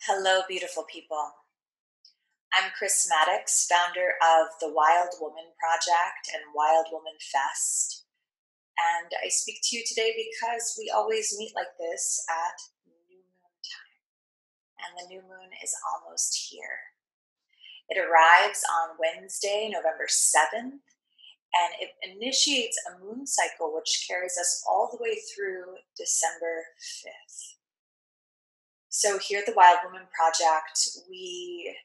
Hello, beautiful people. I'm Chris Maddox, founder of the Wild Woman Project and Wild Woman Fest. And I speak to you today because we always meet like this at new moon time. And the new moon is almost here. It arrives on Wednesday, November 7th, and it initiates a moon cycle which carries us all the way through December 5th. So here at the Wild Woman Project, we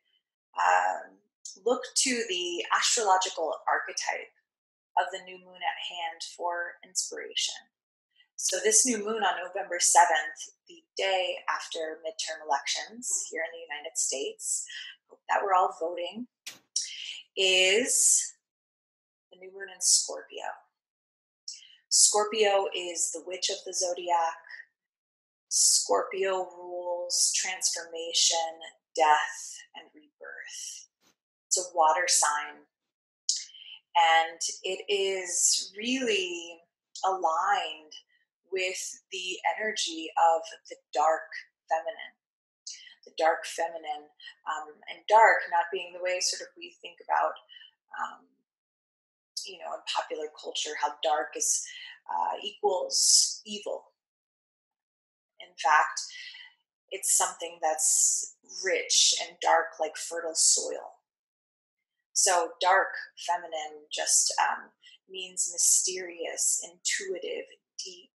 look to the astrological archetype of the new moon at hand for inspiration. So this new moon on November 7th, the day after midterm elections here in the United States, hope that we're all voting, is the new moon in Scorpio. Scorpio is the witch of the Zodiac. Scorpio rules transformation, death, and rebirth. It's a water sign, and it is really aligned with the energy of the dark feminine. The dark feminine, and dark not being the way sort of we think about, in popular culture, how dark is equals evil. In fact, it's something that's rich and dark like fertile soil. So dark feminine just means mysterious, intuitive, deep,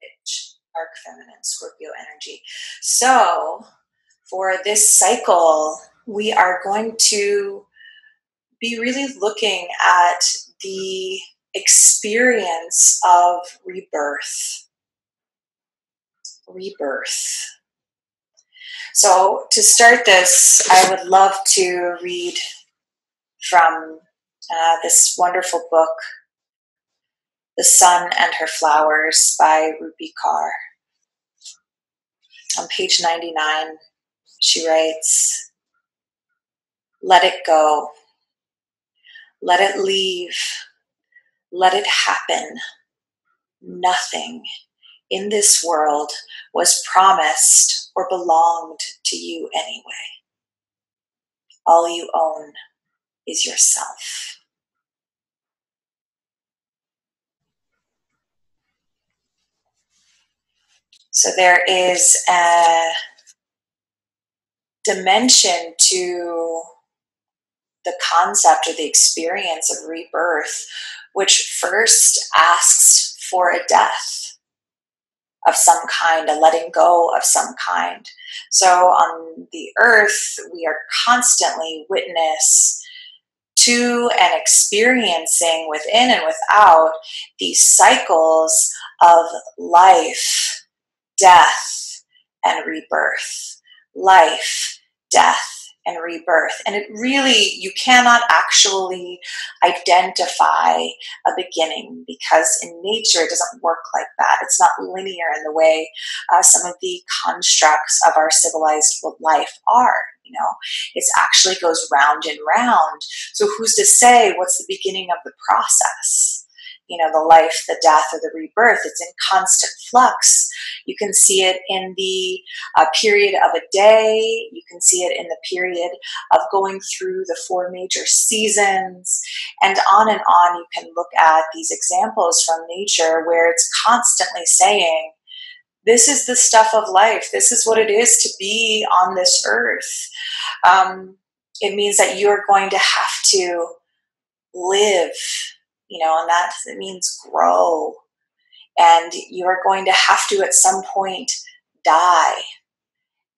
rich, dark feminine, Scorpio energy. So for this cycle, we are going to be really looking at the experience of rebirth. Rebirth. So to start this, I would love to read from this wonderful book, The Sun and Her Flowers by Rupi Kaur. On page 99, she writes, "Let it go. Let it leave. Let it happen. Nothing in this world was promised or belonged to you anyway. All you own is yourself." So there is a dimension to the concept or the experience of rebirth, which first asks for a death of some kind, a letting go of some kind. So on the earth, we are constantly witness to and experiencing within and without these cycles of life, death, and rebirth. Life, death, and rebirth. And it really, you cannot actually identify a beginning, because in nature it doesn't work like that. It's not linear in the way some of the constructs of our civilized life are. It actually goes round and round. So who's to say what's the beginning of the process? The life, the death, or the rebirth, it's in constant flux. You can see it in the period of a day. You can see it in the period of going through the 4 major seasons, and on. You can look at these examples from nature where it's constantly saying, this is the stuff of life. This is what it is to be on this earth. It means that you're going to have to live, and that means grow. And you are going to have to, at some point, die.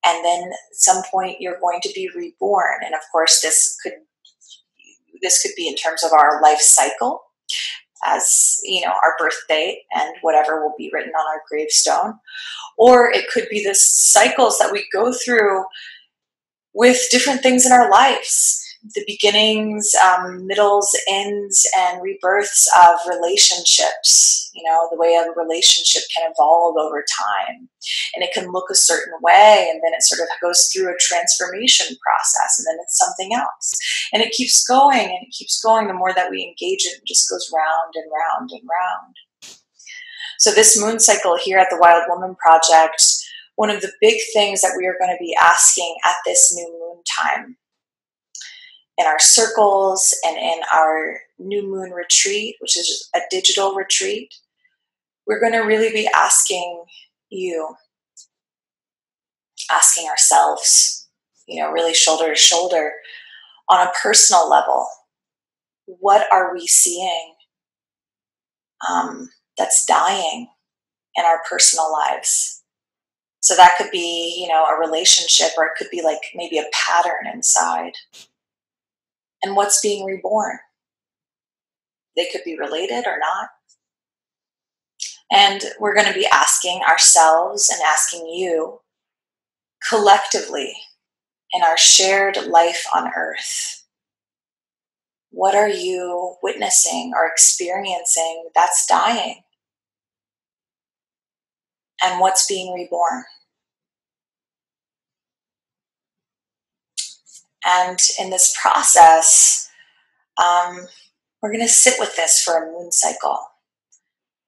And then at some point, you're going to be reborn. And of course, this could be in terms of our life cycle, as our birth date and whatever will be written on our gravestone. Or it could be the cycles that we go through with different things in our lives. The beginnings, middles, ends, and rebirths of relationships. The way a relationship can evolve over time. And it can look a certain way, and then it sort of goes through a transformation process, and then it's something else. And it keeps going, and it keeps going. The more that we engage it just goes round and round and round. So this moon cycle here at the Wild Woman Project, one of the big things that we are going to be asking at this new moon time in our circles and in our new moon retreat, which is a digital retreat, we're going to really be asking you, asking ourselves, really shoulder to shoulder on a personal level, what are we seeing that's dying in our personal lives? So that could be, a relationship, or it could be like maybe a pattern inside. And what's being reborn? They could be related or not. And we're going to be asking ourselves and asking you collectively in our shared life on earth, what are you witnessing or experiencing that's dying? And what's being reborn? And in this process, we're going to sit with this for a moon cycle.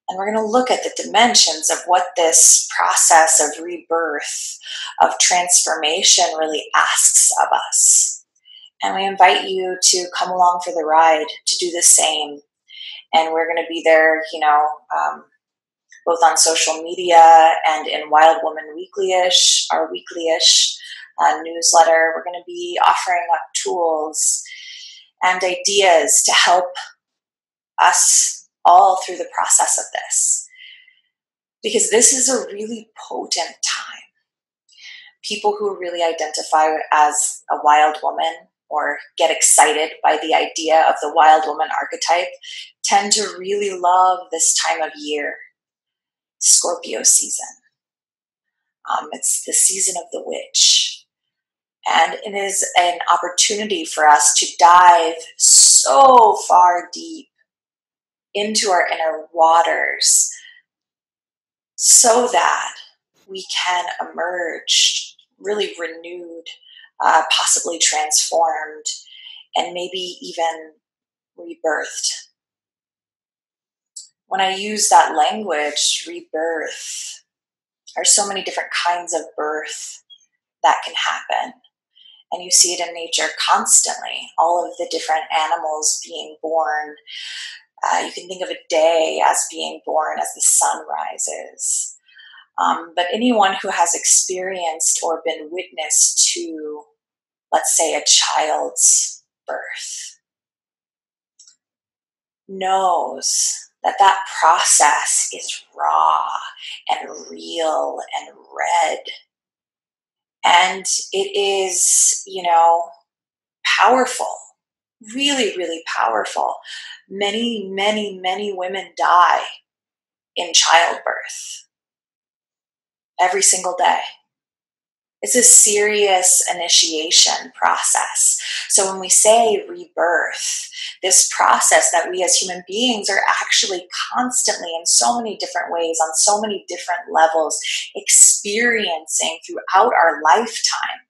And we're going to look at the dimensions of what this process of rebirth, of transformation really asks of us. And we invite you to come along for the ride, to do the same. And we're going to be there, both on social media and in Wild Woman Weekly-ish, our weekly-ish newsletter. We're going to be offering up tools and ideas to help us all through the process of this. Because this is a really potent time. People who really identify as a wild woman or get excited by the idea of the wild woman archetype tend to really love this time of year, Scorpio season. It's the season of the witch. And it is an opportunity for us to dive so far deep into our inner waters so that we can emerge really renewed, possibly transformed, and maybe even rebirthed. When I use that language, rebirth, there are so many different kinds of birth that can happen. And you see it in nature constantly, all of the different animals being born. You can think of a day as being born as the sun rises. But anyone who has experienced or been witness to, let's say, a child's birth, knows that that process is raw and real and red. And it is, powerful, really, really powerful. Many, many, many women die in childbirth every single day. It's a serious initiation process. So when we say rebirth, this process that we as human beings are actually constantly in so many different ways, on so many different levels, experiencing throughout our lifetime.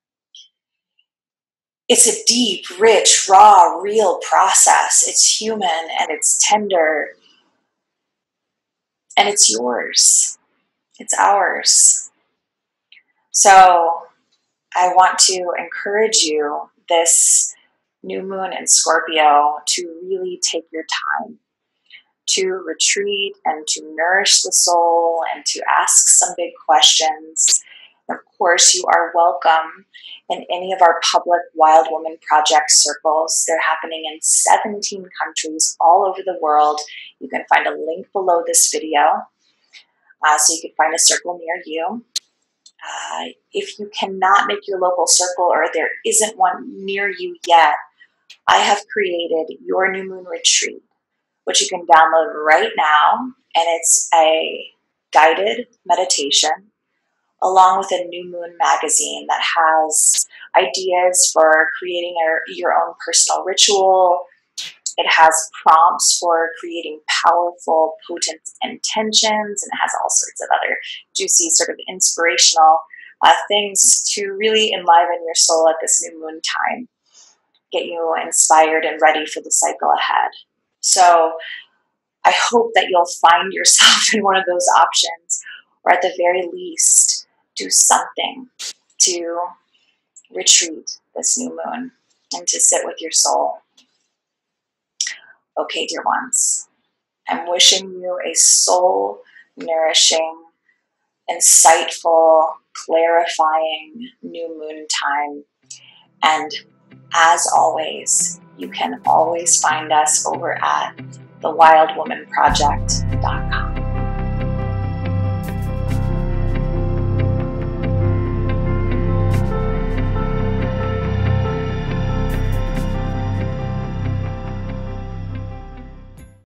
It's a deep, rich, raw, real process. It's human and it's tender. And it's yours. It's ours. So I want to encourage you this new moon in Scorpio to really take your time to retreat and to nourish the soul and to ask some big questions. Of course, you are welcome in any of our public Wild Woman Project circles. They're happening in 17 countries all over the world. You can find a link below this video so you can find a circle near you. If you cannot make your local circle or there isn't one near you yet, I have created Your New Moon Retreat, which you can download right now. And it's a guided meditation along with a new moon magazine that has ideas for creating your own personal ritual. It has prompts for creating powerful, potent intentions, and it has all sorts of other juicy, sort of inspirational things to really enliven your soul at this new moon time, get you inspired and ready for the cycle ahead. So I hope that you'll find yourself in one of those options, or at the very least, do something to retreat this new moon and to sit with your soul. Okay, dear ones, I'm wishing you a soul-nourishing, insightful, clarifying new moon time. And as always, you can always find us over at thewildwomanproject.com.